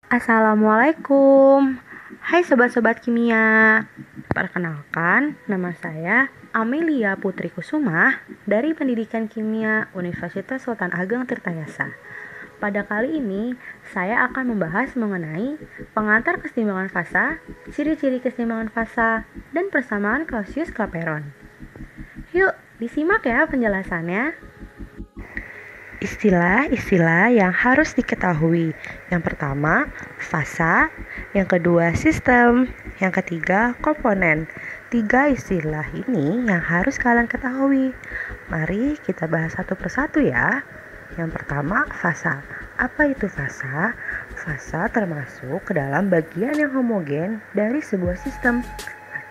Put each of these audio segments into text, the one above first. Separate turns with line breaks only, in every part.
Assalamualaikum. Hai sobat-sobat kimia. Perkenalkan, nama saya Amelia Putri Kusuma dari Pendidikan Kimia Universitas Sultan Ageng Tirtayasa. Pada kali ini, saya akan membahas mengenai pengantar keseimbangan fasa, ciri-ciri keseimbangan fasa, dan persamaan Clausius-Clapeyron. Yuk, disimak ya penjelasannya. Istilah-istilah yang harus diketahui. Yang pertama, fasa. Yang kedua, sistem. Yang ketiga, komponen. 3 istilah ini yang harus kalian ketahui. Mari kita bahas satu persatu ya. Yang pertama, fasa. Apa itu fasa? Fasa termasuk ke dalam bagian yang homogen dari sebuah sistem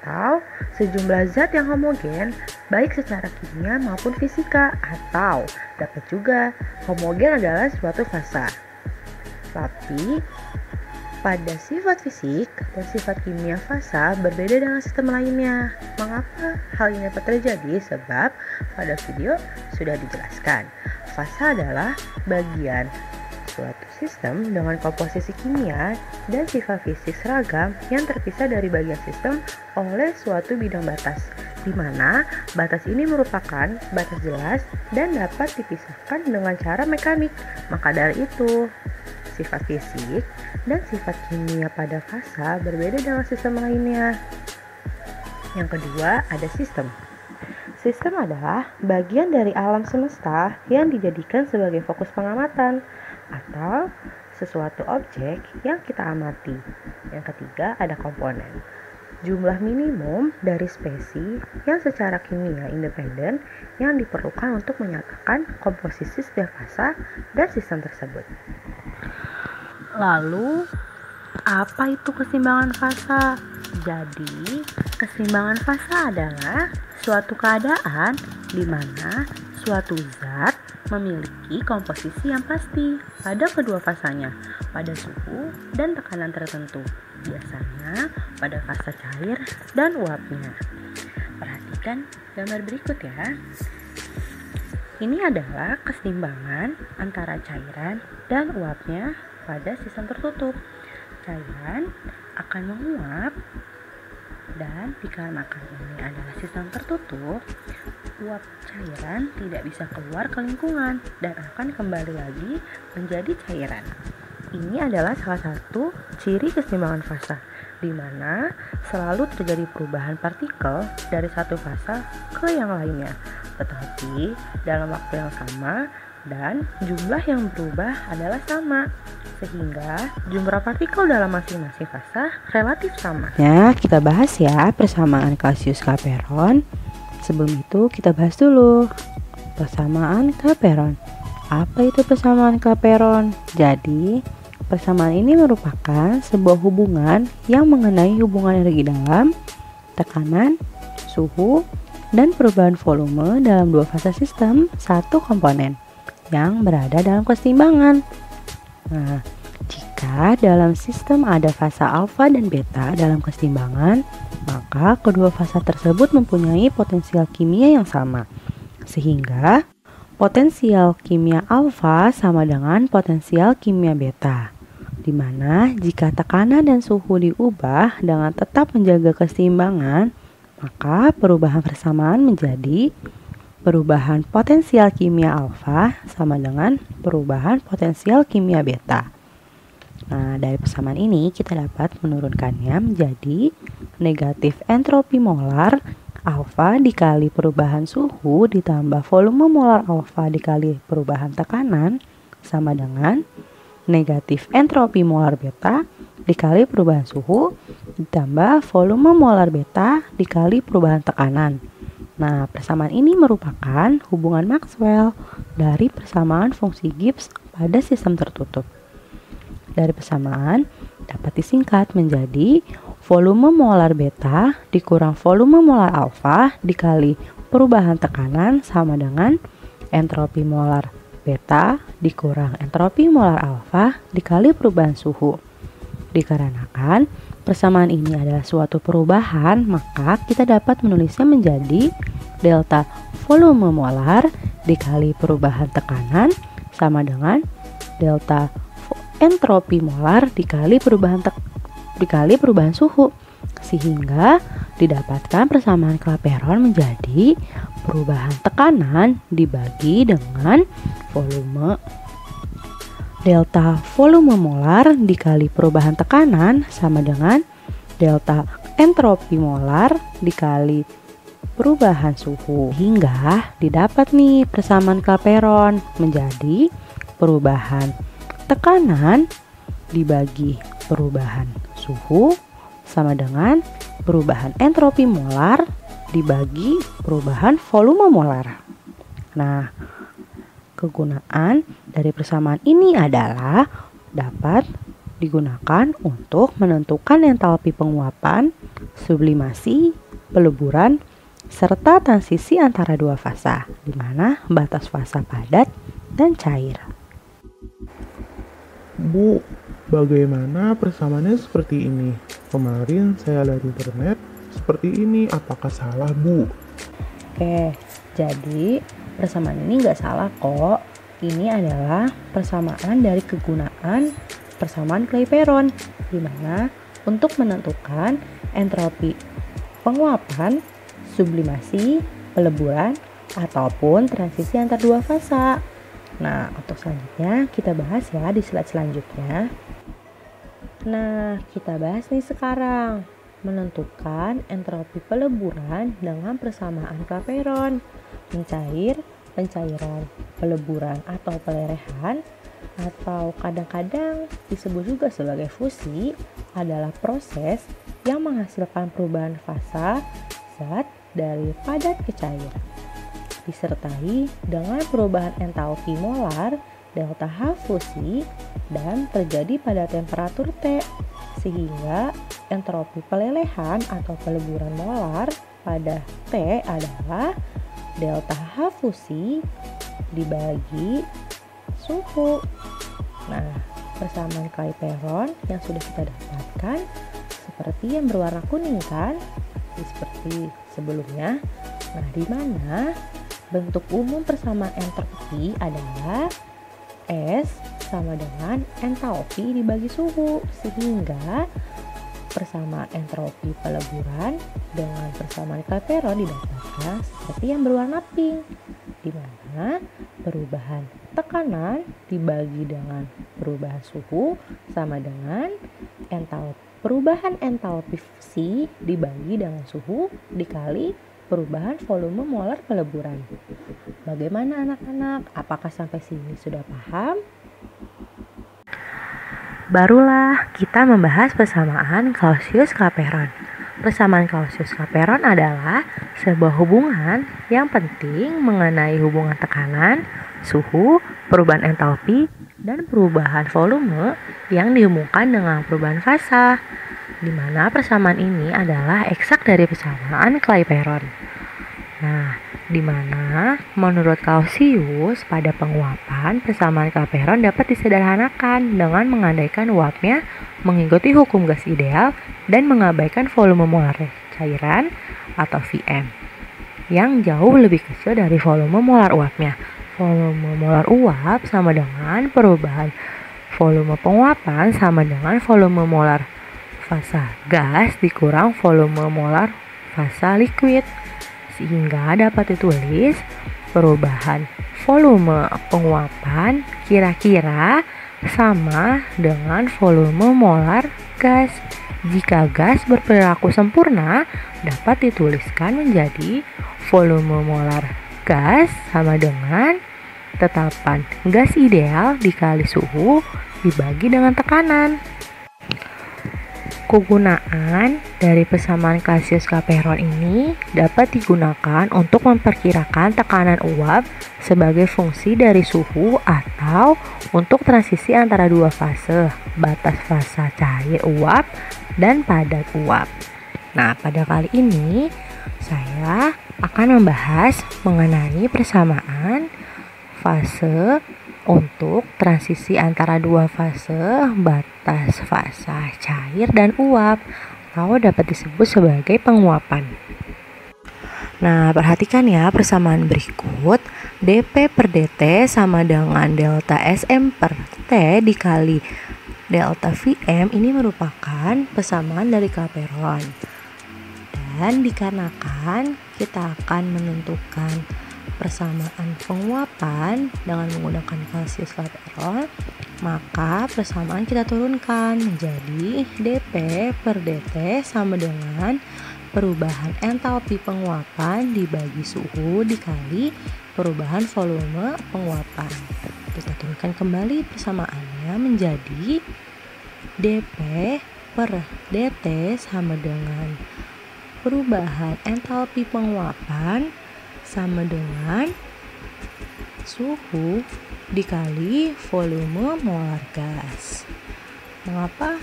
atau sejumlah zat yang homogen baik secara kimia maupun fisika, atau dapat juga homogen adalah suatu fasa. Tapi pada sifat fisik dan sifat kimia fasa berbeda dengan sistem lainnya. Mengapa hal ini dapat terjadi? Sebab pada video sudah dijelaskan. Fasa adalah bagian suatu sistem dengan komposisi kimia dan sifat fisik seragam yang terpisah dari bagian sistem oleh suatu bidang batas, di mana batas ini merupakan batas jelas dan dapat dipisahkan dengan cara mekanik. Maka dari itu, sifat fisik dan sifat kimia pada fasa berbeda dengan sistem lainnya. Yang kedua, ada sistem. Sistem adalah bagian dari alam semesta yang dijadikan sebagai fokus pengamatan atau sesuatu objek yang kita amati. Yang ketiga, ada komponen. Jumlah minimum dari spesies yang secara kimia independen yang diperlukan untuk menyatakan komposisi setiap fasa dan sistem tersebut. Lalu, apa itu keseimbangan fasa? Jadi, keseimbangan fasa adalah suatu keadaan di mana suatu zat memiliki komposisi yang pasti pada kedua fasanya, pada suhu dan tekanan tertentu, biasanya pada fasa cair dan uapnya. Perhatikan gambar berikut ya. Ini adalah keseimbangan antara cairan dan uapnya pada sistem tertutup. Cairan akan menguap, dan dikarenakan ini adalah sistem tertutup, uap cairan tidak bisa keluar ke lingkungan dan akan kembali lagi menjadi cairan. Ini adalah salah satu ciri keseimbangan fasa, di mana selalu terjadi perubahan partikel dari satu fasa ke yang lainnya, tetapi dalam waktu yang sama dan jumlah yang berubah adalah sama, sehingga jumlah partikel dalam masing-masing fasa relatif sama. Nah, kita bahas ya persamaan Clausius-Clapeyron. Sebelum itu kita bahas dulu persamaan Clapeyron. Apa itu persamaan Clapeyron? Jadi, persamaan ini merupakan sebuah hubungan yang mengenai hubungan energi dalam, tekanan, suhu, dan perubahan volume dalam dua fase sistem satu komponen yang berada dalam keseimbangan. Nah, jika dalam sistem ada fasa alfa dan beta dalam keseimbangan, maka kedua fasa tersebut mempunyai potensial kimia yang sama, sehingga potensial kimia alfa sama dengan potensial kimia beta, di mana jika tekanan dan suhu diubah dengan tetap menjaga keseimbangan, maka perubahan persamaan menjadi perubahan potensial kimia alfa sama dengan perubahan potensial kimia beta. Nah, dari persamaan ini kita dapat menurunkannya menjadi negatif entropi molar alfa dikali perubahan suhu ditambah volume molar alfa dikali perubahan tekanan sama dengan negatif entropi molar beta dikali perubahan suhu ditambah volume molar beta dikali perubahan tekanan. Nah, persamaan ini merupakan hubungan Maxwell dari persamaan fungsi Gibbs pada sistem tertutup. Dari persamaan dapat disingkat menjadi volume molar beta dikurang volume molar alfa dikali perubahan tekanan sama dengan entropi molar beta dikurang entropi molar alfa dikali perubahan suhu. Dikarenakan persamaan ini adalah suatu perubahan, maka kita dapat menulisnya menjadi delta volume molar dikali perubahan tekanan sama dengan delta entropi molar dikali perubahan suhu, sehingga didapatkan persamaan Clapeyron menjadi perubahan tekanan dibagi dengan volume. Delta volume molar dikali perubahan tekanan sama dengan delta entropi molar dikali perubahan suhu, hingga didapat nih persamaan Clapeyron menjadi perubahan tekanan dibagi perubahan suhu sama dengan perubahan entropi molar dibagi perubahan volume molar. Nah, kegunaan dari persamaan ini adalah dapat digunakan untuk menentukan entalpi penguapan, sublimasi, peleburan, serta transisi antara dua fasa, di mana batas fasa padat dan cair.
Bu, bagaimana persamaannya seperti ini? Kemarin saya lihat di internet seperti ini, apakah salah, Bu?
Oke, jadi persamaan ini nggak salah kok. Ini adalah persamaan dari kegunaan persamaan Clapeyron, di mana untuk menentukan entropi penguapan, sublimasi, peleburan, ataupun transisi antar dua fasa. Nah, untuk selanjutnya kita bahas ya di slide selanjutnya. Nah, kita bahas nih sekarang menentukan entropi peleburan dengan persamaan Clapeyron. Mencair, pencairan, peleburan atau pelerehan, atau kadang-kadang disebut juga sebagai fusi, adalah proses yang menghasilkan perubahan fasa zat dari padat ke cair, disertai dengan perubahan entalpi molar delta H fusi dan terjadi pada temperatur T, sehingga entropi pelelehan atau peleburan molar pada T adalah delta H fusi dibagi suhu. Nah, persamaan Clapeyron yang sudah kita dapatkan seperti yang berwarna kuning kan, seperti sebelumnya. Nah, di mana bentuk umum persamaan entropi adalah S sama dengan entalpi dibagi suhu, sehingga persamaan entropi peleburan dengan persamaan Clapeyron didapatkan seperti yang berwarna pink, di mana perubahan tekanan dibagi dengan perubahan suhu sama dengan perubahan entalpi fusi dibagi dengan suhu dikali perubahan volume molar peleburan. Bagaimana anak-anak? Apakah sampai sini sudah paham? Barulah kita membahas persamaan Clausius-Clapeyron. Persamaan Clausius-Clapeyron adalah sebuah hubungan yang penting mengenai hubungan tekanan, suhu, perubahan entalpi, dan perubahan volume yang dihubungkan dengan perubahan fasa, di mana persamaan ini adalah eksak dari persamaan Clapeyron. Nah, di mana menurut Clausius pada penguapan persamaan Clapeyron dapat disederhanakan dengan mengandaikan uapnya mengikuti hukum gas ideal dan mengabaikan volume molar cairan atau Vm yang jauh lebih kecil dari volume molar uapnya. Volume molar uap sama dengan perubahan volume penguapan sama dengan volume molar fasa gas dikurang volume molar fasa liquid, sehingga dapat ditulis perubahan volume penguapan kira-kira sama dengan volume molar gas. Jika gas berperilaku sempurna, dapat dituliskan menjadi volume molar gas sama dengan tetapan gas ideal dikali suhu dibagi dengan tekanan. Kegunaan dari persamaan Clausius-Clapeyron ini dapat digunakan untuk memperkirakan tekanan uap sebagai fungsi dari suhu atau untuk transisi antara dua fase, batas fasa cair uap dan padat uap. Nah, pada kali ini saya akan membahas mengenai persamaan fase untuk transisi antara dua fase, batas fasa cair dan uap, atau dapat disebut sebagai penguapan. Nah, perhatikan ya persamaan berikut. dP per dt sama dengan delta Sm per T dikali Delta Vm ini merupakan persamaan dari Clapeyron. Dan dikarenakan kita akan menentukan persamaan penguapan dengan menggunakan Clausius Clapeyron, maka persamaan kita turunkan menjadi dP per dt sama dengan perubahan entalpi penguapan dibagi suhu dikali perubahan volume penguapan. Kita turunkan kembali persamaannya menjadi dP per dt sama dengan perubahan entalpi penguapan sama dengan suhu dikali volume molar gas. Mengapa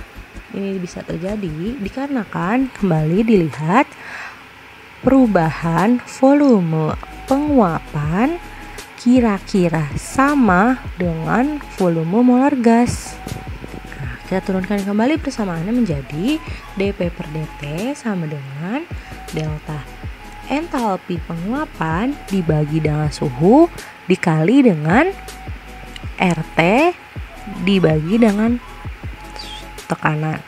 ini bisa terjadi? Dikarenakan kembali dilihat perubahan volume penguapan kira-kira sama dengan volume molar gas. Nah, kita turunkan kembali persamaannya menjadi dP per dt sama dengan delta entalpi penguapan dibagi dengan suhu dikali dengan RT dibagi dengan tekanan.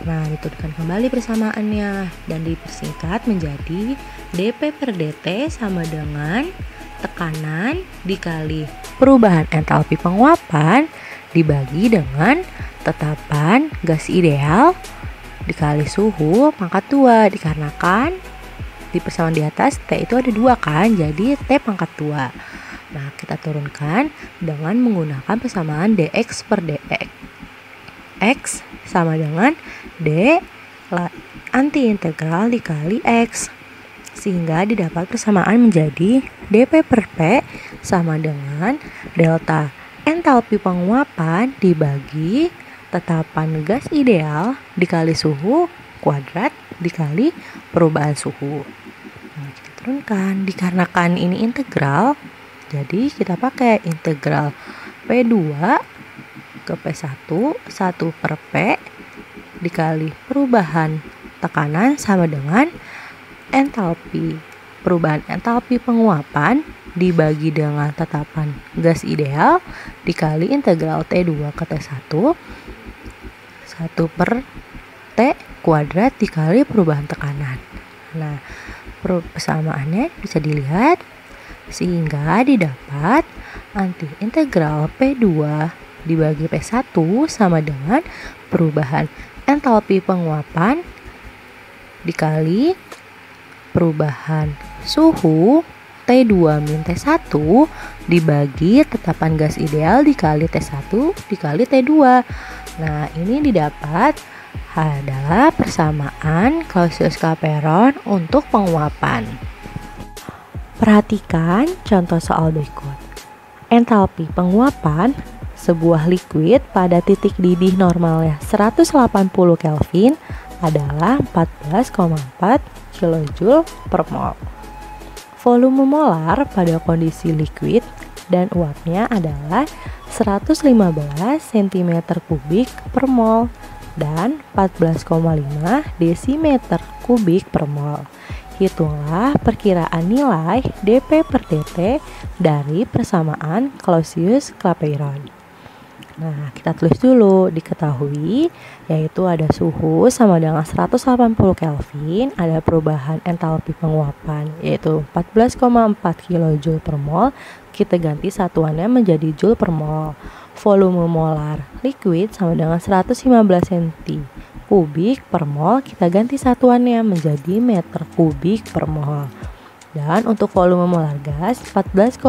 Nah, diturunkan kembali persamaannya dan dipersingkat menjadi dP per dt sama dengan tekanan dikali perubahan entalpi penguapan dibagi dengan tetapan gas ideal dikali suhu pangkat 2, dikarenakan di persamaan di atas T itu ada 2 kan, jadi T pangkat 2. Nah, kita turunkan dengan menggunakan persamaan dx per dx. X sama dengan D anti integral dikali X, sehingga didapat persamaan menjadi dP per P sama dengan delta entalpi penguapan dibagi tetapan gas ideal dikali suhu kuadrat dikali perubahan suhu. Nah, kita turunkan, dikarenakan ini integral, jadi kita pakai integral P2 ke P1, 1 per P dikali perubahan tekanan sama dengan entalpi, perubahan entalpi penguapan dibagi dengan tetapan gas ideal dikali integral T2 ke T1, 1 per T kuadrat dikali perubahan tekanan. Nah, persamaannya bisa dilihat sehingga didapat anti integral P2 dibagi P1 sama dengan perubahan entalpi penguapan dikali perubahan suhu T2 min T1 dibagi tetapan gas ideal dikali T1 dikali T2. Nah, ini didapat adalah persamaan Clausius Clapeyron untuk penguapan. Perhatikan contoh soal berikut. Entalpi penguapan sebuah liquid pada titik didih normalnya 180 Kelvin adalah 14,4 kJ per mol. Volume molar pada kondisi liquid dan uapnya adalah 115 cm3 per mol dan 14,5 desimeter kubik per mol. Hitunglah perkiraan nilai dP per dt dari persamaan Clausius Clapeyron. Nah, kita tulis dulu. Diketahui yaitu ada suhu sama dengan 180 Kelvin, ada perubahan entalpi penguapan yaitu 14,4 kJ per mol. Kita ganti satuannya menjadi joule per mol. Volume molar liquid sama dengan 115 cm3 per mol, kita ganti satuannya menjadi meter kubik per mol. Dan untuk volume molar gas 14,5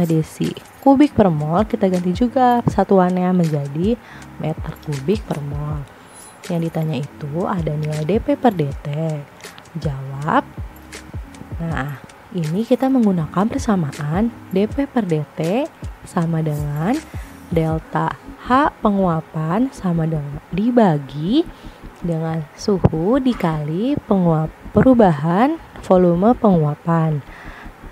desi kubik per mol, kita ganti juga satuannya menjadi meter kubik per mol. Yang ditanya itu ada nilai dP per dt. Jawab. Nah, ini kita menggunakan persamaan dP per dt sama dengan delta H penguapan sama dengan dibagi dengan suhu dikali perubahan volume penguapan.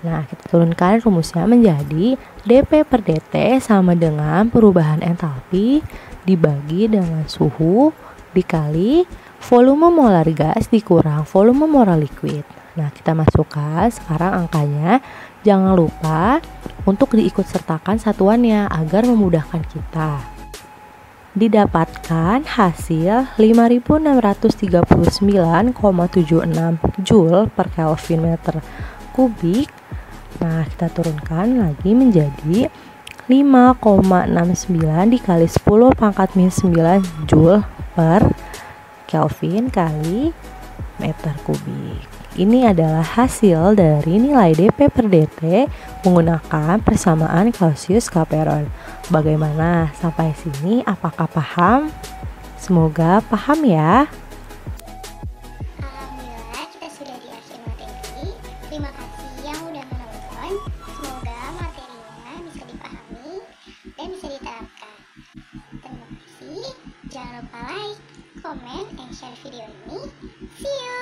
Nah, kita turunkan rumusnya menjadi dP per dt sama dengan perubahan entalpi dibagi dengan suhu dikali volume molar gas dikurang volume molar liquid. Nah, kita masukkan sekarang angkanya. Jangan lupa untuk diikut sertakan satuannya agar memudahkan kita. didapatkan hasil 5639,76 Joule per Kelvin meter kubik. Nah, kita turunkan lagi menjadi 5,69 dikali 10 pangkat minus 9 Joule per Kelvin kali meter kubik. Ini adalah hasil dari nilai dP per dt menggunakan persamaan Clausius-Clapeyron. Bagaimana sampai sini? Apakah paham? Semoga paham ya.
Alhamdulillah kita sudah di akhir materi. Terima kasih yang udah menonton. Semoga materinya bisa dipahami dan bisa diterapkan. Terima kasih. Jangan lupa like, comment, and share video ini. See you!